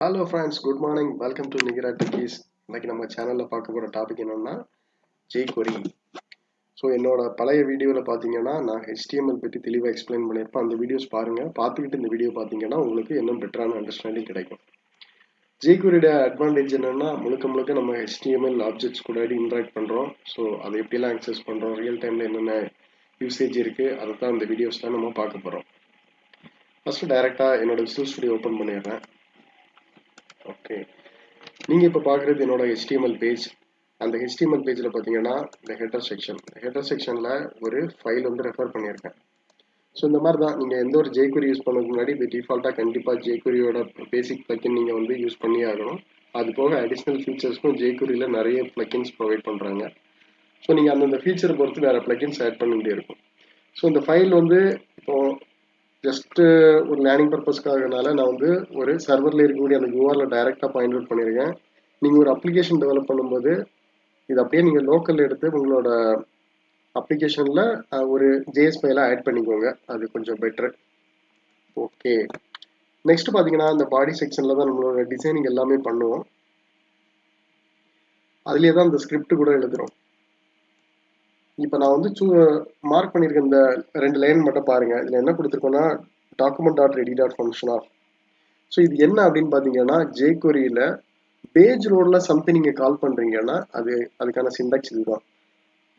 Hello friends, good morning. Welcome to Nigira Techies. இன்னைக்கு நம்ம சேனல்ல பார்க்க போற டாபிக் என்னன்னா jQuery. ஸோ என்னோட பழைய வீடியோவில் பார்த்தீங்கன்னா நான் HTML பற்றி தெளிவாக எக்ஸ்பிளைன் பண்ணியிருப்பேன். அந்த வீடியோஸ் பாருங்க. பார்த்துக்கிட்டு இந்த வீடியோ பார்த்தீங்கன்னா உங்களுக்கு இன்னும் பெட்டரான அண்டர்ஸ்டாண்டிங் கிடைக்கும். jQueryயோட அட்வான்டேஜ் என்னன்னா முழுக்க நம்ம HTML ஆப்ஜெக்ட்ஸ் கூட இன்டராக்ட் பண்ணுறோம். ஸோ அதை எப்படிலாம் அக்சஸ் பண்ணுறோம், ரியல் டைமில் என்னென்ன யூசேஜ் இருக்குது, அதை தான் இந்த வீடியோஸ் தான் நம்ம பார்க்க போகிறோம். ஃபஸ்ட்டு டைரெக்டாக என்னோட விசுவல் ஸ்டுடியோ ஓப்பன் பண்ணிடுறேன். ஓகே, நீங்கள் இப்போ பார்க்குறது என்னோட HTML பேஜ். அந்த HTML பேஜில் பார்த்தீங்கன்னா இந்த ஹெட்டர் செக்ஷனில் ஒரு ஃபைல் வந்து ரெஃபர் பண்ணியிருக்கேன். ஸோ இந்த மாதிரி தான் நீங்கள் எந்த ஒரு jQuery யூஸ் பண்ணதுக்கு முன்னாடி இது டிஃபால்ட்டாக கண்டிப்பாக jQueryயோட பேசிக் பிளக்கின் நீங்கள் வந்து யூஸ் பண்ணி ஆகணும். அது போக அடிஷ்னல் ஃபீச்சர்ஸ்க்கும் jQueryயில் நிறைய பிளக்கின்ஸ் ப்ரொவைட் பண்ணுறாங்க. ஸோ நீங்கள் அந்தந்த ஃபீச்சரை பொறுத்து வேறு பிளக்கின்ஸ் ஆட் பண்ண வேண்டிய இருக்கும். ஸோ இந்த ஃபைல் வந்து இப்போது ஜஸ்ட்டு ஒரு லேர்னிங் பர்பஸ்க்காகனால நான் வந்து ஒரு சர்வரில் இருக்கக்கூடிய அந்த யூஆரில் டைரெக்டாக பாயிண்ட் அவுட் பண்ணியிருக்கேன். நீங்கள் ஒரு அப்ளிகேஷன் டெவலப் பண்ணும்போது இது அப்படியே நீங்கள் லோக்கல் எடுத்து உங்களோட அப்ளிகேஷனில் ஒரு ஜேஎஸ் ஃபைலை ஆட் பண்ணிக்கோங்க, அது கொஞ்சம் பெட்ரு. ஓகே, நெக்ஸ்ட் பார்த்தீங்கன்னா இந்த பாடி செக்ஷனில் தான் நம்மளோட டிசைனிங் எல்லாமே பண்ணுவோம். அதுலேயே தான் இந்த ஸ்கிரிப்ட் கூட எழுதுகிறோம். இப்போ நான் வந்து மார்க் பண்ணியிருக்க இந்த 2 லைன் மட்டும் பாருங்கள். இதில் என்ன கொடுத்துருக்கோன்னா document.ready.function ஆஃப். ஸோ இது என்ன அப்படின்னு பார்த்தீங்கன்னா jQueryயில் பேஜ் லோடில் சம்திங் நீங்கள் கால் பண்ணுறீங்கன்னா அதுக்கான சிண்டாக்ஸ் இதுதான்.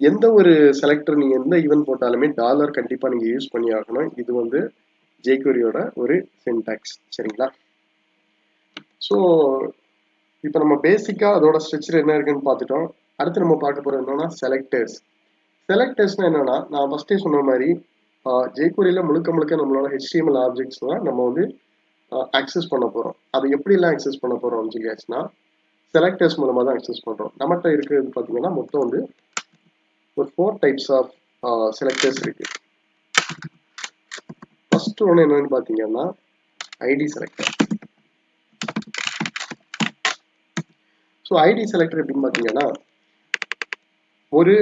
எந்த ஒரு செலக்டர் நீங்கள் எந்த ஈவென்ட் போட்டாலுமே டாலர் கண்டிப்பாக நீங்கள் யூஸ் பண்ணி ஆகணும். இது வந்து jQueryயோட ஒரு சின்டாக்ஸ், சரிங்களா? ஸோ இப்போ நம்ம பேசிக்காக அதோட ஸ்ட்ரக்சர் என்ன இருக்குன்னு பார்த்துட்டோம். அடுத்து நம்ம பார்க்க போகிறது என்னன்னா செலக்டர்ஸ்னா என்னன்னா, நான் ஃபஸ்ட்டே சொன்ன மாதிரி jQueryயில் முழுக்க நம்மளோட HTML ஆப்ஜெக்ட்ஸ் தான் நம்ம வந்து ஆக்சஸ் பண்ண போகிறோம். அதை எப்படிலாம் ஆக்சஸ் பண்ண போகிறோம்னு சொல்லியாச்சுன்னா செலக்டர்ஸ் மூலமாக தான் ஆக்சஸ் பண்ணுறோம். நம்மகிட்ட இருக்கிறது பார்த்தீங்கன்னா மொத்தம் வந்து ஒரு 4 டைப்ஸ் ஆஃப் செலக்டர்ஸ் இருக்கு. ஃபர்ஸ்ட் ஒன்று என்னன்னு பார்த்தீங்கன்னா ID selector. So ID selector எப்படின்னு பார்த்தீங்கன்னா ஒரு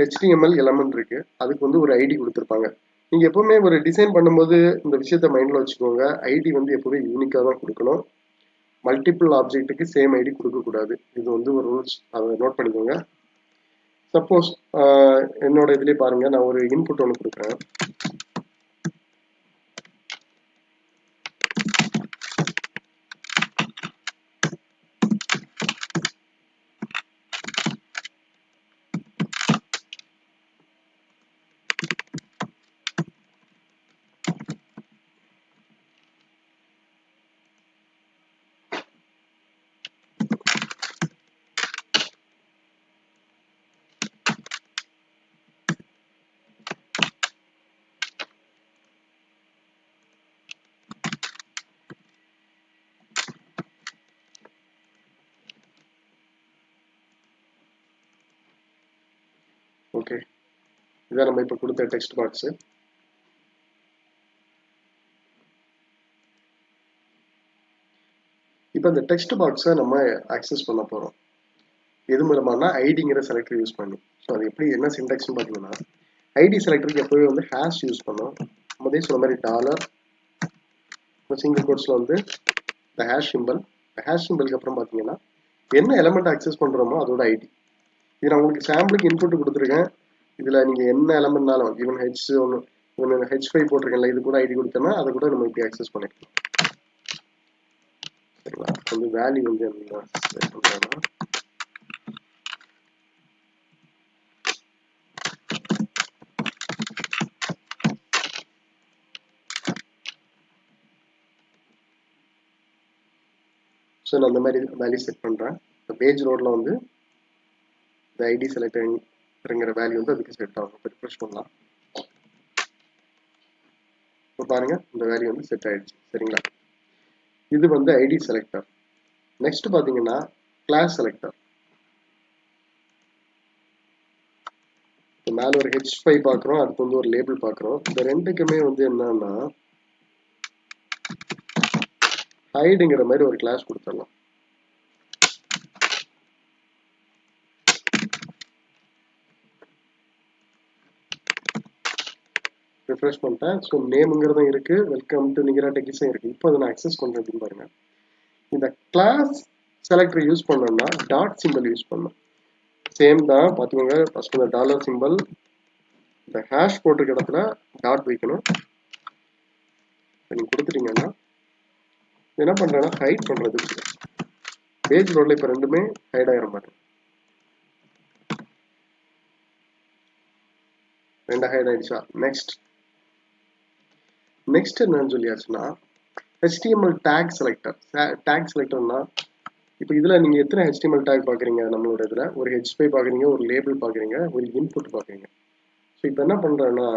HTML எலமெண்ட் இருக்கு, அதுக்கு வந்து ஒரு ஐடி கொடுத்துருப்பாங்க. நீங்கள் எப்பவுமே ஒரு டிசைன் பண்ணும்போது இந்த விஷயத்த மைண்டில் வச்சுக்கோங்க. ஐடி வந்து எப்பவுமே யூனிக்காக தான் கொடுக்கணும். மல்டிபிள் ஆப்ஜெக்ட்டுக்கு சேம் ஐடி கொடுக்கக்கூடாது. இது வந்து ஒரு ரூல்ஸ், அதை நோட் பண்ணிக்கோங்க. சப்போஸ் என்னோட இதுலேயே பாருங்க, நான் ஒரு இன்புட் ஒன்று கொடுக்குறேன். ஓகே, இதான் நம்ம இப்போ கொடுத்த டெக்ஸ்ட் பாக்ஸு. இப்போ இந்த டெக்ஸ்ட் பாக்ஸை நம்ம ஆக்சஸ் பண்ண போகிறோம். எது மூலமானா ஐடிங்கிற செலக்டர் யூஸ் பண்ணி. ஸோ அது எப்படி என்ன சின்டாக்ஸ்னு பார்த்தீங்கன்னா ஐடி செலக்டருக்கு எப்போவே வந்து ஹேஷ் யூஸ் பண்ணோம். முதலே சொன்ன மாதிரி டாலர் சிங்கிள் கோட்ஸில் வந்து இந்த ஹேஷ் சிம்பிளுக்கு அப்புறம் பார்த்தீங்கன்னா என்ன எலமெண்ட் ஆக்சஸ் பண்ணுறோமோ அதோட ஐடி. இது நான் உங்களுக்கு சாம்பிளுக்கு இன்புட் கொடுத்துருக்கேன். இதில் நீங்கள் என்ன எலமெண்ட்னாலும் ஈவன் H5 போட்டிருக்கேன்ல, இது கூட ஐடி கொடுத்தோன்னா அதை கூட நம்ம இப்படி ஆக்சஸ் பண்ணிக்கலாம், சரிங்களா? வந்து வேல்யூ வந்து என்ன பண்ணுறோன்னா ஸோ நான் அந்த மாதிரி வேல்யூ செட் பண்ணுறேன். இப்போ பேஜ் ரோடில் வந்து இந்த ஐடி செலக்டருங்கிற வேல்யூ வந்து அதுக்கு செட் ஆகும். இப்போ ரிஃப்ரெஷ் பண்ணலாம். இப்போ பாருங்கள், இந்த வேல்யூ வந்து செட் ஆகிடுச்சு, சரிங்களா? இது வந்து ஐடி செலக்டர். நெக்ஸ்ட் பார்த்தீங்கன்னா கிளாஸ் செலக்டர். மேலே ஒரு H5 பார்க்குறோம், அடுத்து வந்து ஒரு லேபிள் பார்க்குறோம். இந்த ரெண்டுக்குமே வந்து என்னன்னா ஹைடுங்கிற மாதிரி ஒரு கிளாஸ் கொடுத்துடலாம். ரிஃப்ரெஷ் பண்ணிட்டேன். ஸோ நேமுங்கிறதும் இருக்குது, வெல்கம் டு நிகிரா டெக்கிஸும் இருக்குது. இப்போ அதை நான் அக்சஸ் பண்ணுறேன் அப்படின்னு பாருங்கள். இந்த கிளாஸ் செலக்டர் யூஸ் பண்ணோம்னா டாட் சிம்பிள் யூஸ் பண்ணணும். சேம் தான் பார்த்துக்கோங்க. ஃபர்ஸ்ட் இந்த டாலர் சிம்பிள், இந்த ஹேஷ் போட்டிருக்க இடத்துல டாட் வைக்கணும். நீங்கள் கொடுத்துட்டீங்கன்னா என்ன பண்ணுறேன்னா ஹைட் பண்ணுறது பேஜ் ரோடில் இப்போ ரெண்டுமே ஹைட் ஆகிற மாதிரி ரெண்டு ஹைட் ஆயிடுச்சா. நெக்ஸ்ட் என்னன்னு சொல்லியாச்சுன்னா HTML டேக் செலக்டர். டேக் செலக்டர்னா இப்போ இதில் நீங்கள் எத்தனை HTML டேக் பார்க்குறீங்க, நம்மளோட இதில் ஒரு H5 பார்க்குறீங்க, ஒரு லேபிள் பார்க்குறீங்க, ஒரு இன்புட் பார்க்குறீங்க. ஸோ இப்போ என்ன பண்ணுறேன்னா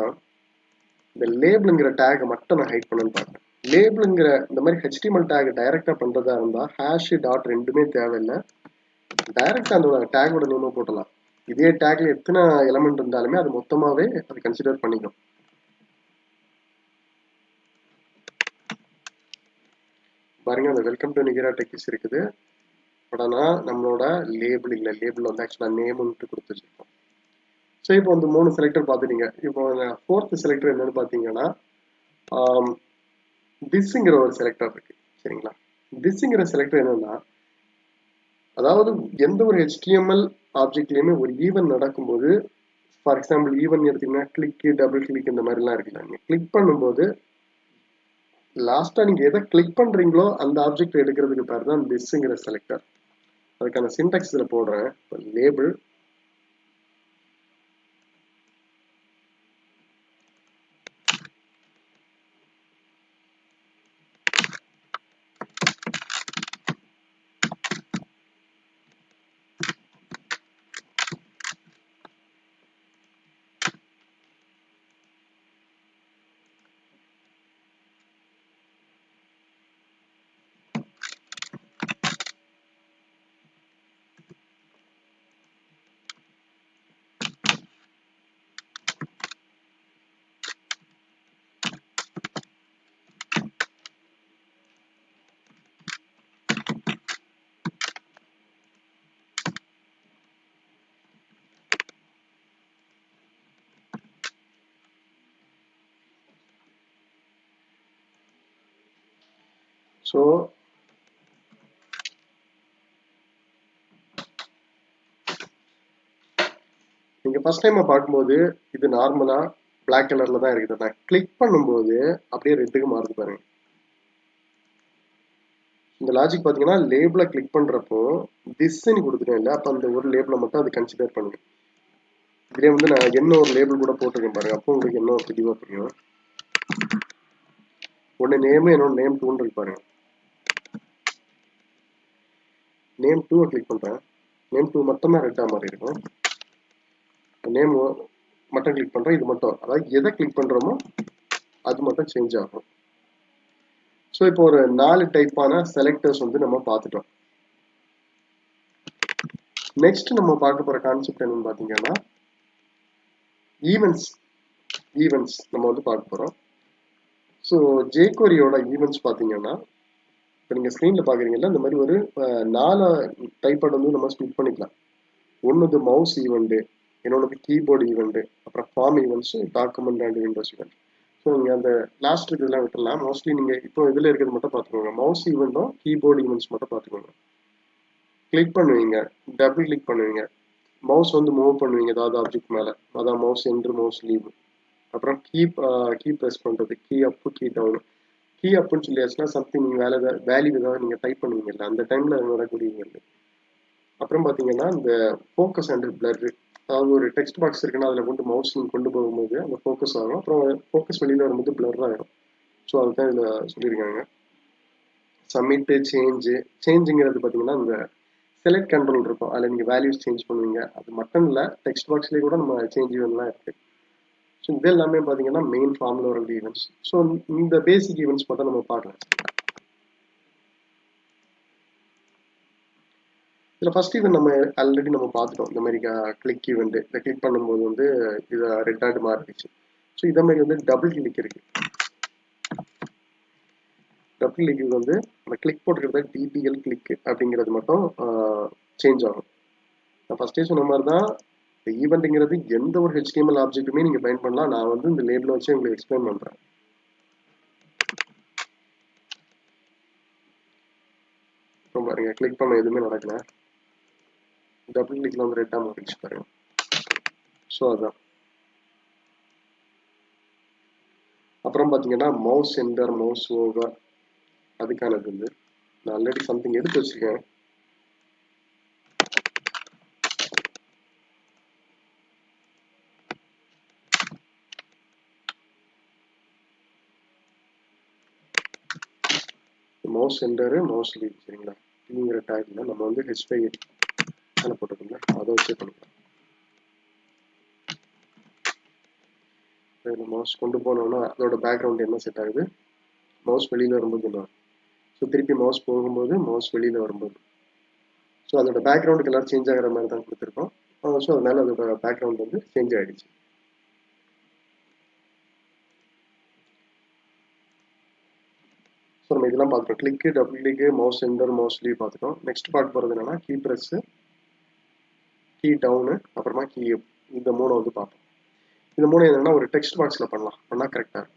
இந்த லேபிளுங்கிற டேகை மட்டும் நான் ஹைட் பண்ணணும்னு பார்க்குறேன். லேபிளுங்கிற இந்த மாதிரி HTML டேக் டைரெக்டாக பண்ணுறதா இருந்தால் ஹேஷ் டாட் ரெண்டுமே தேவையில்லை, டைரெக்டாக அந்த டேகோட நேமை போட்டலாம். இதே டேக்ல எத்தனை எலமெண்ட் இருந்தாலுமே அது மொத்தமாகவே அது கன்சிடர் பண்ணிக்கும். பாருங்க அந்த வெல்கம் டு நிகிரா டெக்கிஸ் இருக்குது. பட் ஆனால் நம்மளோட லேபிள் இல்லை, லேபிள் வந்து ஆக்சுவலாக நேம்ன்ட்டு கொடுத்து வச்சிருக்கோம். ஸோ இப்போ வந்து 3 செலக்டர் பார்த்துட்டீங்க. இப்போ 4th செலக்டர் என்னன்னு பார்த்தீங்கன்னா திஸ்ங்கிற ஒரு செலக்டர் இருக்கு. சரிங்களா, திஸ்ங்கிற செலக்டர் என்னன்னா அதாவது எந்த ஒரு HTML ஆப்ஜெக்ட்லையுமே ஒரு ஈவென்ட் நடக்கும்போது, ஃபார் எக்ஸாம்பிள் ஈவென்ட் எடுத்தீங்கன்னா கிளிக்கு, டபுள் கிளிக் இந்த மாதிரிலாம் இருக்குல்ல, நீங்கள் கிளிக் பண்ணும்போது லாஸ்ட்டாக நீங்கள் எதை கிளிக் பண்ணுறீங்களோ அந்த ஆப்ஜெக்ட் எடுக்கிறதுக்கு பேர் தான் திஸ்ங்கிற செலக்டர். அதுக்கான சின்டாக்ஸ் இதில் போடுறேன். இப்போ லேபிள் ஸோ நீங்கள் ஃபர்ஸ்ட் டைம் பார்க்கும்போது இது நார்மலாக பிளாக் கலரில் தான் இருக்குது. நான் கிளிக் பண்ணும்போது அப்படியே ரெட்டுக்கு மாறுது பாருங்க. இந்த லாஜிக் பார்த்தீங்கன்னா லேபிளை கிளிக் பண்ணுறப்போ திஸ்ன்னு கொடுத்துட்டேன் இல்லை, அப்போ அந்த ஒரு லேபிளை மட்டும் அது கன்சிடர் பண்ணுங்க. இதே வந்து நான் என்ன ஒரு லேபிள் கூட போட்டிருக்கேன் பாருங்க, அப்போ உங்களுக்கு என்ன ஒரு தெளிவாக புரியும். ஒன்று நேமு, என்னோட நேம் 2 இருக்கு பாருங்க. நேம் 2 கிளிக் பண்ணுறேன், நேம் 2 மட்டும் தான் ரெட்டாக மாதிரி இருக்கும். நேம் மட்டும் கிளிக் பண்ணுறோம், இது மட்டும், அதாவது எதை கிளிக் பண்ணுறோமோ அது மட்டும் சேஞ்ச் ஆகும். ஸோ இப்போ ஒரு 4 டைப்பான செலக்டர்ஸ் வந்து நம்ம பார்த்துட்டோம். நெக்ஸ்ட் நம்ம பார்க்க போகிற கான்செப்ட் என்னன்னு பார்த்தீங்கன்னா ஈவெண்ட்ஸ் நம்ம வந்து பார்க்க போகிறோம். ஸோ ஜேக்வரியோட ஈவெண்ட்ஸ் பார்த்தீங்கன்னா இப்போ நீங்கள் ஸ்க்ரீனில் பார்க்குறீங்கல்ல, இந்த மாதிரி ஒரு 4 டைப்பை வந்து நம்ம ஸ்பிட் பண்ணிக்கலாம். ஒன்று வந்து மவுஸ் ஈவெண்ட்டு, இன்னொன்று கீபோர்டு ஈவெண்ட்டு, அப்புறம் form events, document and windows event. So நீங்கள் அந்த லாஸ்ட் இதெல்லாம் விட்டுடலாம். மோஸ்ட்லி நீங்கள் இப்போ இதில் இருக்கிறது மட்டும் பார்த்துக்கோங்க. மவுஸ் ஈவெண்ட்டும் கீபோர்டு ஈவெண்ட்ஸ் மட்டும் பார்த்துக்கோங்க. கிளிக் பண்ணுவீங்க, டபுள் கிளிக் பண்ணுவீங்க, மவுஸ் வந்து மூவ் பண்ணுவீங்க ஏதாவது ஆப்ஜெக்ட் மேலே, அதான் மவுஸ் என்ட்ரு, மவுஸ் லீவ். அப்புறம் கீ ப்ரெஸ் பண்ணுறது, கீ அப்பு, கீ டவுனு. கீ அப்புன்னு சொல்லியாச்சுன்னா சம்திங் நீங்கள் வேல்யூ ஏதாவது நீங்கள் டைப் பண்ணுவீங்கல்ல, அந்த டைமில் வரக்கூடியது. அப்புறம் பார்த்தீங்கன்னா இந்த ஃபோக்கஸ் அண்ட் பிளர், அதாவது ஒரு டெக்ஸ்ட் பாக்ஸ் இருக்குன்னா அதில் கொண்டு மவுஸ் கொண்டு போகும்போது அந்த ஃபோக்கஸ் ஆகும், அப்புறம் ஃபோக்கஸ் வெளியில் வரும்போது பிளர் ஆகிடும். ஸோ அதுதான் இதில் சொல்லியிருக்காங்க. சப்மிட்டு, சேஞ்சுங்கிறது பார்த்தீங்கன்னா இந்த செலக்ட் கண்ட்ரோல் இருக்கும், அதில் நீங்கள் வேல்யூஸ் சேஞ்ச் பண்ணுவீங்க. அது மட்டும் இல்லை, டெக்ஸ்ட் பாக்ஸ்லேயே கூட நம்ம சேஞ்ச் ஈவெண்ட்லாம் இருக்குது. ஸோ இது எல்லாமே பார்த்தீங்கன்னா மெயின் ஃபார்மில் வர ஈவெண்ட்ஸ். ஸோ இந்த பேசிக் ஈவெண்ட்ஸ் மட்டும் நம்ம பார்க்கலாம். இதில் ஃபர்ஸ்ட் ஈவெண்ட் நம்ம ஆல்ரெடி நம்ம பார்த்துட்டோம். இந்த மாதிரி கிளிக் ஈவெண்ட், இதை கிளிக் பண்ணும்போது வந்து இதை ரெட்டாக மாறிடுச்சு. ஸோ இதை மாதிரி வந்து டபுள் கிளிக் இருக்கு. டபுள் கிளிக் வந்து நம்ம கிளிக் போட்டுக்கிறத டிபிஎல் கிளிக் அப்படிங்கிறது மட்டும் சேஞ்ச் ஆகும். நான் ஃபர்ஸ்டே சொன்ன மாதிரி தான் ஈவெண்ட்டுங்கிறது எந்த ஒரு HTML ஆப்ஜெக்ட்டுமே நீங்கள் பயன் பண்ணலாம். நான் வந்து இந்த லேபிளை வச்சு உங்களுக்கு எக்ஸ்பிளைன் பண்ணுறேன். . . . . . . . . . . . . . . . . . . . . . . . . . . . . . . . . . . . . . . . . . . . . . . . . . . . . . . . . பாருங்க கிளிக் பண்ண எதுவுமே நடக்கல. டபுள் கிளிக்ல வந்து ரெட்டா மாறிடுச்சு பாருங்க. ஸோ அதான். அப்புறம் பார்த்தீங்கன்னா மவுஸ் சென்டர், மவுஸ் ஓவர், அதுக்கானது வந்து நான் ஆல்ரெடி சம்திங் எடுத்து வச்சிருக்கேன். மவுஸ் சென்டர், மவுஸ் லீவ் சரிங்களா. அப்படிங்கிற டேக்ல நம்ம வந்து H5 போட்டுக்கோங்க, அதை வச்சே பண்ணிக்கலாம். மவுஸ் கொண்டு போனோம்னா அதோட பேக்ரவுண்ட் என்ன செட் ஆகுது, மவுஸ் வெளியில் வரும்போது என்ன, ஸோ திருப்பி மவுஸ் போகும்போது மவுஸ் வெளியில் வரும்போது, ஸோ அதோட பேக்ரவுண்ட் கலர் சேஞ்ச் ஆகிற மாதிரி தான் கொடுத்துருக்கோம். ஸோ அதனால அதோட பேக்ரவுண்ட் வந்து சேஞ்ச் ஆகிடுச்சு. ஸோ நம்ம இதெல்லாம் பார்த்துட்டோம். கிளிக்கு, டபுள் கிளிக்கு, மவுஸ் சென்டர், மவுஸ் லீவ் பார்த்துட்டோம். நெக்ஸ்ட் பார்ட் போகிறது என்னன்னா கீ ப்ரெஸ், கீ டவுனு, அப்புறமா கீ அப், இந்த மூணு வந்து பார்ப்போம். இந்த மூணு என்னன்னா ஒரு டெக்ஸ்ட் பாக்ஸில் பண்ணால் கரெக்டாக இருக்கும்.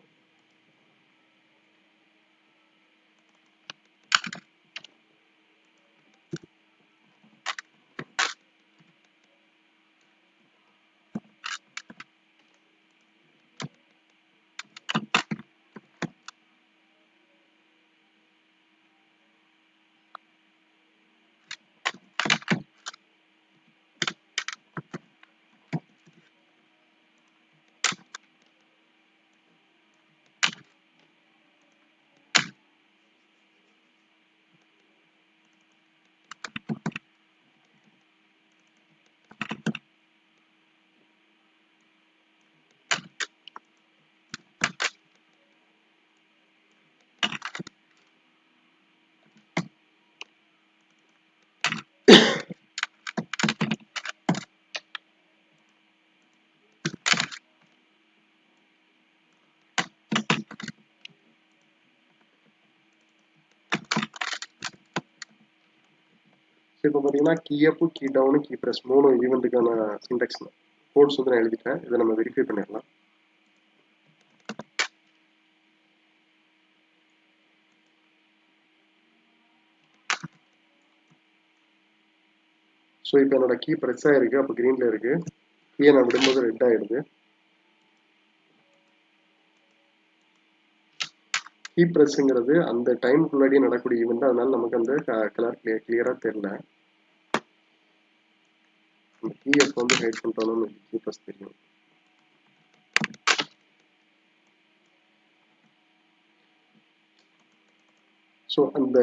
இப்போ பார்த்தீங்கன்னா கீ அப்பு, கீ டவுனு, கீ ப்ரெஸ் மூணு ஈவெண்ட்டுக்கான சின்டெக்ஸ் கோட்ஸ் வந்து நான் எழுதிட்டேன். இதை நம்ம வெரிஃபை பண்ணிடலாம். ஸோ இப்போ என்னோட கீ ப்ரெஸ் ஆகிருக்கு, அப்போ க்ரீனில் இருக்குது. கீயை நான் விடும்போது ரெட் ஆகிடுது. கீ ப்ரெஸ்ஸுங்கிறது அந்த டைமுக்குள்ளாடியே நடக்கூடிய ஈவெண்ட், அதனால நமக்கு அந்த கலர் கிளியராக தெரியல. அந்த கீயை வந்து ஹைட் பண்ணிட்டோம்னு கீ ப்ரெஸ் தெரியும். ஸோ அந்த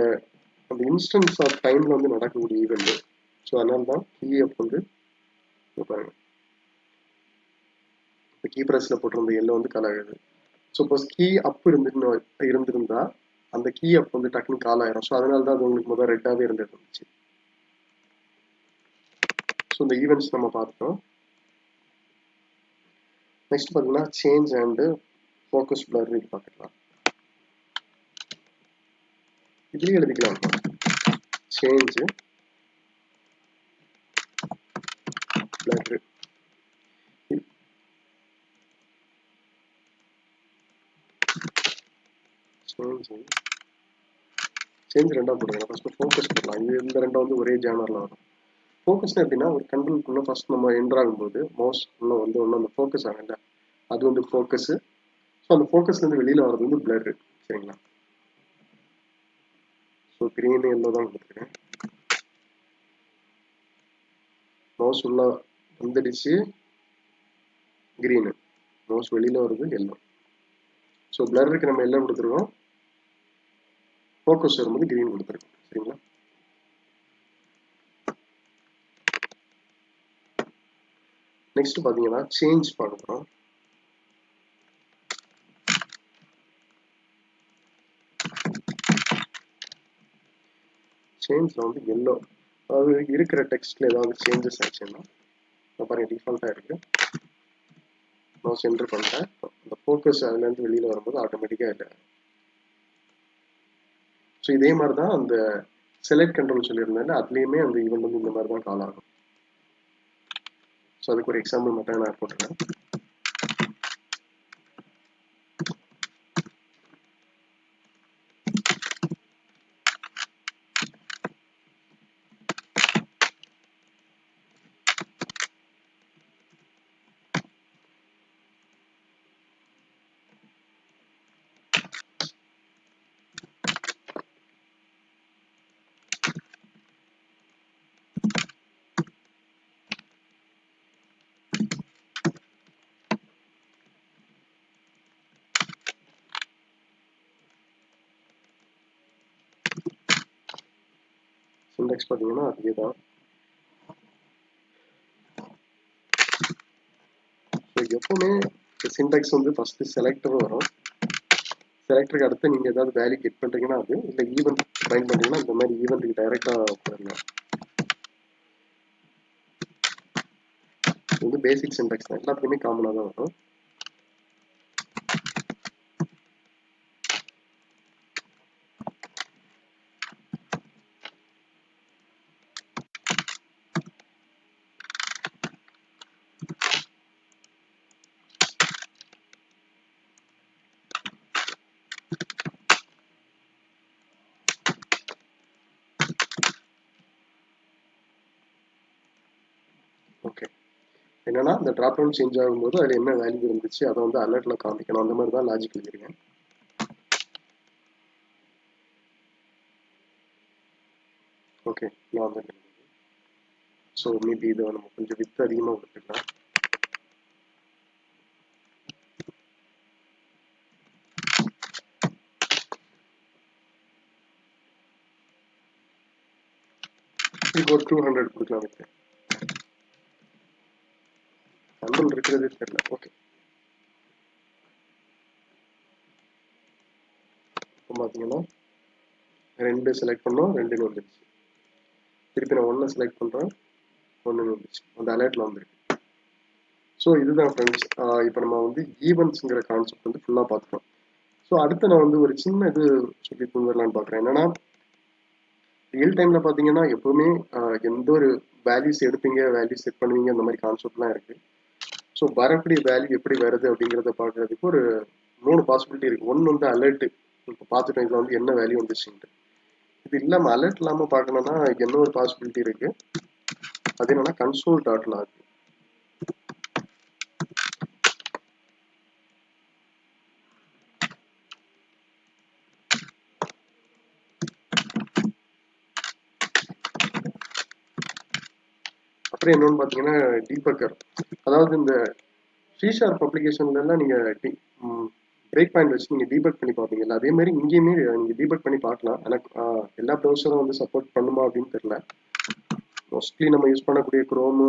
இன்ஸ்டன்ஸ் ஆஃப் டைமில் வந்து நடக்கக்கூடிய ஈவெண்ட். ஸோ அதனால தான் கீ அப் வந்து பாருங்க, இப்போ கீ ப்ரெஸ்ஸில் போட்டிருந்த எல்லோ வந்து கால் ஆகுது. சப்போஸ் கீ அப் இருந்திருந்தா அந்த கீ அப் வந்து டக்குனு கால் ஆயிரும். ஸோ அதனால தான் அது உங்களுக்கு முதல் ரெட்டாகவே இருந்துச்சு. ஸோ இந்த ஈவெண்ட்ஸ் நம்ம பார்த்தோம். நெக்ஸ்ட் பார்த்தீங்கன்னா சேஞ்ச் அண்டு ஃபோக்கஸ் பிளர் இது பார்த்துக்கலாம். இதுலேயே எழுதிக்கலாம், சேஞ்ச் பிளர். சேஞ்ச் ரெண்டாக போடுங்க. ஃபர்ஸ்ட் ஃபோக்கஸ் பண்ணலாம். இந்த ரெண்டும் வந்து ஒரே ஜேனரில் வரும். ஃபோக்கஸ் எப்படின்னா ஒரு கண்ட்ரோலுக்குள்ள ஃபர்ஸ்ட் நம்ம என்டர் ஆகும்போது மவுஸ் உள்ள வந்து ஒன்று அந்த ஃபோக்கஸ் ஆகல, அது வந்து ஃபோக்கஸு. ஸோ அந்த ஃபோக்கஸ்லேருந்து வெளியில் வர்றது வந்து பிளர் சரிங்களா. ஸோ கிரீன் எல்லோ தான் கொடுத்துருக்கேன். மவுஸ் உள்ள வந்துடுச்சு கிரீனு, மவுஸ் வெளியில் வருது எல்லோ. ஸோ பிளருக்கு நம்ம எல்லோ கொடுத்துருக்கோம், ஃபோக்கஸ் வரும்போது கிரீன் கொடுத்துருக்கோம் சரிங்களா. நெக்ஸ்ட் பார்த்தீங்கன்னா சேஞ்ச் பார்க்குறோம். சேஞ்சில் வந்து எல்லோ, அதாவது இருக்கிற டெக்ஸ்ட்ல ஏதாவது சேஞ்சஸ் ஆச்சுன்னா பாருங்க டிஃபால்ட்டாக இருக்கு. மவுஸ் என்டர் பண்ணிட்டேன், அந்த ஃபோக்கஸ் அதுலேருந்து வெளியில் வரும்போது ஆட்டோமேட்டிக்காக இல்லை. ஸோ இதே மாதிரி தான் அந்த செலக்ட் கண்ட்ரோல் சொல்லியிருந்தேன், அதுலேயுமே அந்த ஈவெண்ட் வந்து இந்த மாதிரி தான் கால் ஆகும். ஸோ அதுக்கு ஒரு எக்ஸாம்பிள் மட்டும் நான் போட்டுறேன். சின்டாக்ஸ் பார்த்தீங்கன்னா அதே தான். ஸோ எப்பவுமே சின்டாக்ஸ் வந்து ஃபர்ஸ்ட் செலக்டர் வரும். செலக்டருக்கு அடுத்து நீங்கள் ஏதாவது வேல்யூ கெட் பண்ணுறீங்கன்னா அது, இல்லை ஈவெண்ட் ஃபைண்ட் பண்ணுறீங்கன்னா இந்த மாதிரி ஈவெண்ட்டுக்கு டைரெக்டாக போயிடலாம். இது வந்து பேசிக் சின்டாக்ஸ் தான், எல்லாத்துலேயுமே காமனாக தான் வரும். ஓகே, என்னன்னா இந்த ட்ராப் டவுன் சேஞ்ச் ஆகும்போது அதில் என்ன வேல்யூ இருந்துச்சு அதை வந்து அலர்ட்ல காமிக்கணும். அந்த மாதிரி தான் லாஜிக் எழுதிருக்கேன். ஓகே, நான் வந்து ஸோ மேபி இதை நம்ம கொஞ்சம் வித்து அதிகமாக கொடுத்துக்கலாம். இப்போ ஒரு 200 கொடுக்கலாம் வித்து. கண்ட்ரோல் இருக்கிறதே தெரியல. ஓகே, இப்போ பார்த்தீங்கன்னா 2 செலக்ட் பண்ணோம், 2 வந்துருச்சு. திருப்பி நான் 1 செலக்ட் பண்ணுறேன், 1 வந்துருச்சு. அந்த அலர்ட்ல வந்துருக்கு. ஸோ இதுதான் ஃப்ரெண்ட்ஸ், இப்போ நம்ம வந்து ஈவெண்ட்ஸுங்கிற கான்செப்ட் வந்து ஃபுல்லாக பார்த்துட்டோம். ஸோ அடுத்து நான் வந்து ஒரு சின்ன இது சொல்லி தந்துடலான்னு பார்க்குறேன். என்னன்னா ரியல் டைமில் பார்த்தீங்கன்னா எப்போவுமே எந்த ஒரு வேல்யூஸ் எடுப்பீங்க, வேல்யூ செட் பண்ணுவீங்க, அந்த மாதிரி கான்செப்ட்லாம் இருக்குது. ஸோ வரக்கூடிய வேல்யூ எப்படி வருது அப்படிங்கிறத பார்க்குறதுக்கு ஒரு 3 பாசிபிலிட்டி இருக்குது. ஒன்று வந்து அலர்ட்டு, இப்போ பார்த்துட்டோம் இதில் வந்து என்ன வேல்யூ வந்துச்சுன்ட்டு. இது இல்லாமல் அலர்ட் இல்லாமல் பார்க்கணும்னா என்ன ஒரு பாசிபிலிட்டி இருக்குது, அது என்னன்னா கன்சோல் டாட் லாக். அப்புறம் இன்னொன்று பார்த்தீங்கன்னா டீபக்கர், அதாவது இந்த C# அப்ளிகேஷன்லாம் நீங்கள் பிரேக் பாயிண்ட் வச்சு நீங்கள் டீபக் பண்ணி பார்ப்பீங்கல்ல, அதே மாதிரி இங்கேயுமே நீங்கள் டீபக் பண்ணி பார்க்கலாம். எனக்கு எல்லா ப்ரௌசரும் வந்து சப்போர்ட் பண்ணுமா அப்படின்னு தெரியல. மோஸ்ட்லி நம்ம யூஸ் பண்ணக்கூடிய குரோமு,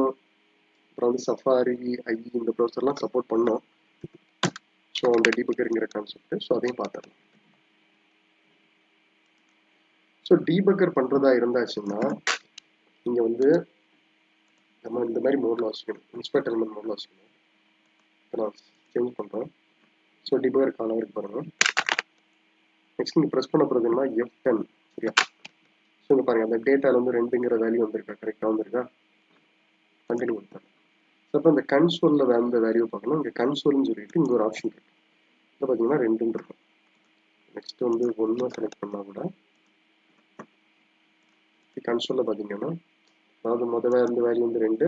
அப்புறம் வந்து சஃபாரி, இந்த ப்ரௌசர்லாம் சப்போர்ட் பண்ணோம். ஸோ அந்த டீபக்கருங்கிற கான்செப்ட், ஸோ அதையும் பார்த்துடலாம். ஸோ டீபக்கர் பண்ணுறதா இருந்தாச்சுன்னா நீங்கள் வந்து நம்ம இந்த மாதிரி மோடில் வச்சுக்கணும், இன்ஸ்பெக்ட் எலிமெண்ட் மோடில் வச்சுக்கணும். இப்போ நான் சேஞ்ச் பண்ணுறேன். ஸோ டிபக்கர் காலவருக்கு பாருங்கள். நெக்ஸ்ட் நீங்கள் ப்ரெஸ் பண்ண போகிறதுன்னா F10, சரியா? ஸோ இங்கே பாருங்கள், அந்த டேட்டாவில் வந்து 2ங்கிற வேல்யூ வந்திருக்கா, கரெக்டாக வந்திருக்கா? கண்டினியூ கொடுத்தேன். ஸோ அப்போ இந்த கன்சோலில் அந்த வேல்யூ பார்க்கணும். இங்கே கன்சோல்னு சொல்லிட்டு இங்கே ஒரு ஆப்ஷன் இருக்குது. இதில் பார்த்தீங்கன்னா 2ன்னு இருக்கும். நெக்ஸ்ட் வந்து 1 செலக்ட் பண்ணால் கூட கன்சோலில் பார்த்தீங்கன்னா, அதாவது முதல்ல இருந்த வேல்யூ வந்து 2,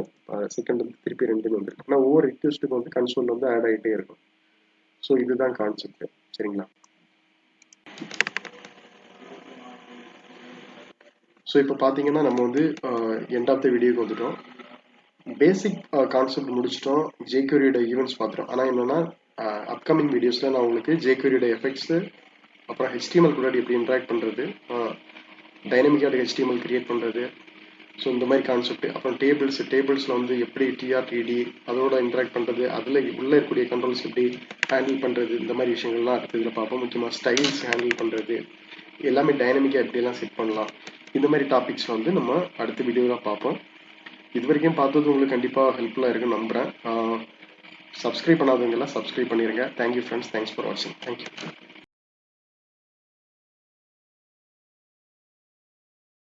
செகண்ட் வந்து திருப்பி 2ன்னு வந்துருக்கு. ஆனால் ஒவ்வொரு ரிக்வெஸ்ட்டுக்கு வந்து கன்சோல் வந்து ஆட் ஆகிட்டே இருக்கும். ஸோ இதுதான் கான்செப்ட், சரிங்களா? ஸோ இப்போ பார்த்தீங்கன்னா நம்ம வந்து எண்ட் ஆஃப் த வீடியோக்கு வந்துட்டோம். பேசிக் கான்செப்ட் முடிச்சிட்டோம், ஜேக்யூரியோட ஈவெண்ட்ஸ் பார்த்துட்டோம். ஆனால் என்னென்னா அப்கமிங் வீடியோஸில் நான் உங்களுக்கு ஜேக்யூரியோட எஃபெக்ட்ஸு, அப்புறம் HTML கூட எப்படி இன்ட்ராக்ட் பண்ணுறது, டைனமிக்காக HTML கிரியேட் பண்ணுறது, ஸோ இந்த மாதிரி கான்செப்ட், அப்புறம் டேபிள்ஸில் வந்து எப்படி TRTD அதோட இன்ட்ராக்ட் பண்ணுறது, அதில் உள்ளே இருக்கக்கூடிய கண்ட்ரோல்ஸ் எப்படி ஹேண்டில் பண்ணுறது, இந்த மாதிரி விஷயங்கள்லாம் அடுத்த இதில் பார்ப்போம். முக்கியமாக ஸ்டைல்ஸ் ஹேண்டில் பண்ணுறது, எல்லாமே டைனமிக்காக எப்படியெல்லாம் செட் பண்ணலாம், இந்த மாதிரி டாபிக்ஸ் வந்து நம்ம அடுத்த வீடியோவில் பார்ப்போம். இது வரைக்கும் பார்த்தது உங்களுக்கு கண்டிப்பாக ஹெல்ப்ஃபுல்லாக இருக்குன்னு நம்புகிறேன். சப்ஸ்கிரைப் பண்ணாதவங்கெல்லாம் சப்ஸ்கிரைப் பண்ணிடுங்க. தேங்க்யூ ஃப்ரெண்ட்ஸ், தேங்க்ஸ் ஃபார் வாட்சிங். தேங்க்யூ.